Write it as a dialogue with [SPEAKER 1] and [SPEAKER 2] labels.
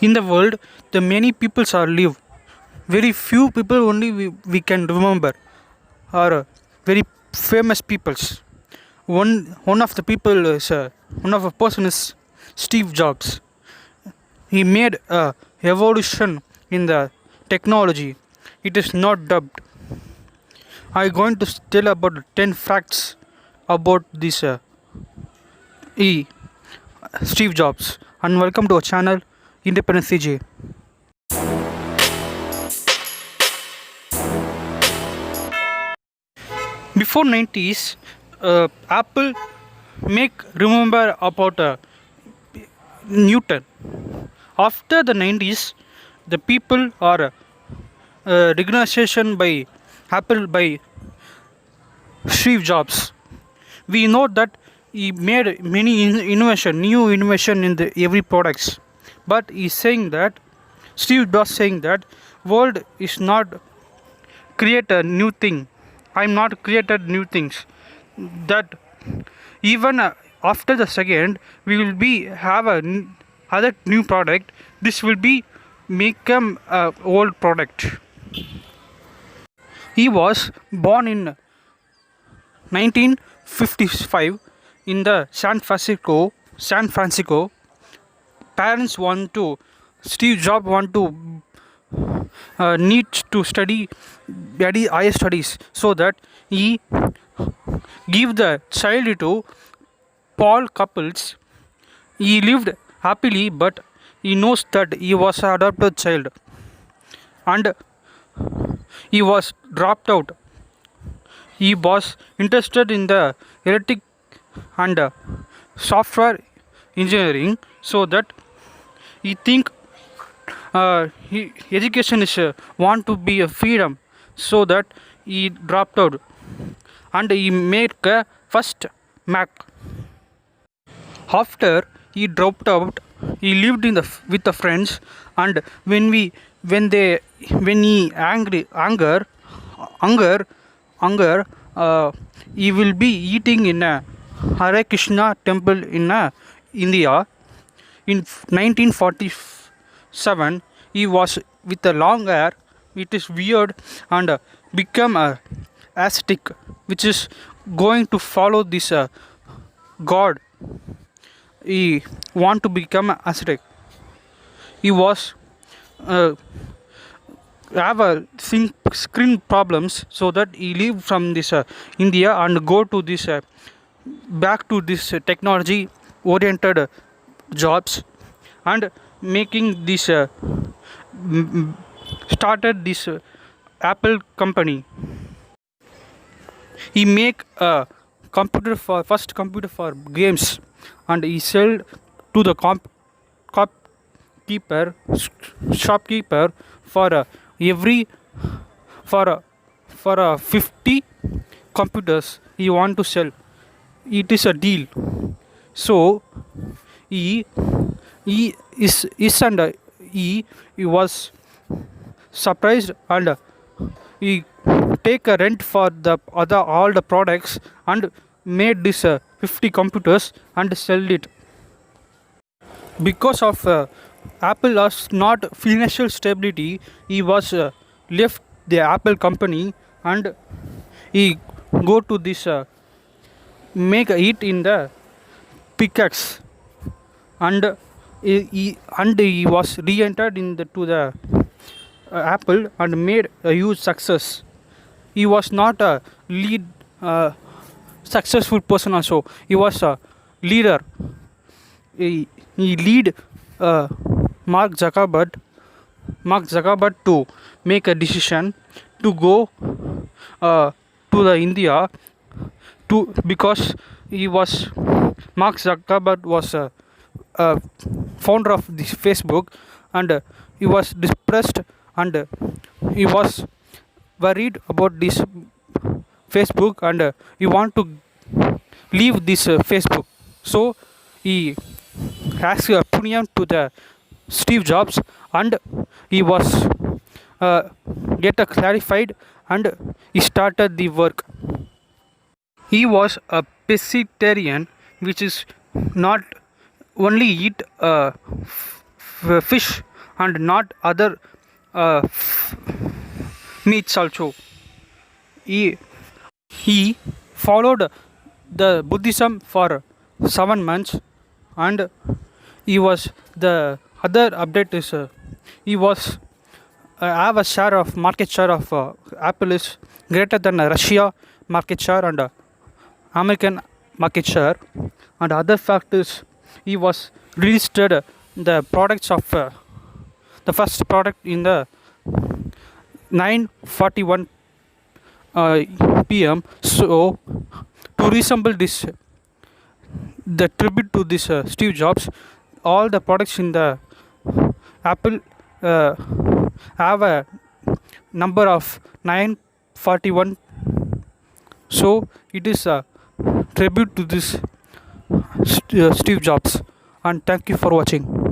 [SPEAKER 1] In the world, the many peoples are live. Very few people only we can remember are very famous peoples. One of the people is one of a person is Steve Jobs. He made a evolution in the technology. It is not dubbed. I going to tell about 10 facts about this E Steve Jobs, and welcome to our channel Independent CJ. Before 90s, Apple make remember about Newton. After the 90s, the people are recognition by Apple by Steve Jobs. We know that he made many innovation, new innovation in the every products. But he's saying that Steve Jobs saying that world is not create a new thing. I'm not created new things. That even after the second we will be have a other new product. This will be become a old product. He was born in 1955 in the San Francisco. Parents want to Steve Jobs want to need to study very higher studies so that he give the child to Paul Couples. He lived happily, but he knows that he was an adopted child and he was dropped out. He was interested in the electric and software engineering, so that he think education is want to be a freedom, so that he dropped out and he made a first Mac. After he dropped out, he lived in the with the friends, and when he anger, he will be eating in a Hare Krishna temple in India. In 1947, he was with a long hair. It is weird and become a ascetic, which is going to follow this god. He want to become ascetic. He was have a screen problems, so that he leave from this India and go to this back to this technology oriented jobs, and making this started this Apple company. He make a computer for first computer for games, and he sold to the keeper shopkeeper for every for 50 computers he want to sell. It is a deal. So he is and he was surprised, and he take a rent for the other all the products and made this 50 computers and sell it. Because of Apple has not financial stability, he was left the Apple company, and he go to this make it in the pickaxe, and he was re-entered in to the Apple and made a huge success. He was not a lead successful person also. He was a leader. He lead uh, Mark Zuckerberg to make a decision to go to the India, to because he was Mark Zuckerberg was a founder of this Facebook, and he was depressed, and he was worried about this Facebook, and he want to leave this Facebook. So he asked a opinion to the Steve Jobs, and he was get a clarified, and he started the work. He was a pescatarian, which is not only eat fish, and not other uh, meats also. He he followed the Buddhism for 7 months, and he was the other update is he was have a share of market share of Apple is greater than Russia market share and American market share. And other fact is he was released the products of the first product in the 9:41 p.m. So to resemble this, the tribute to this Steve Jobs, all the products in the Apple uh, have a number of 9:41. So it is a tribute to this Steve Jobs. And thank you for watching.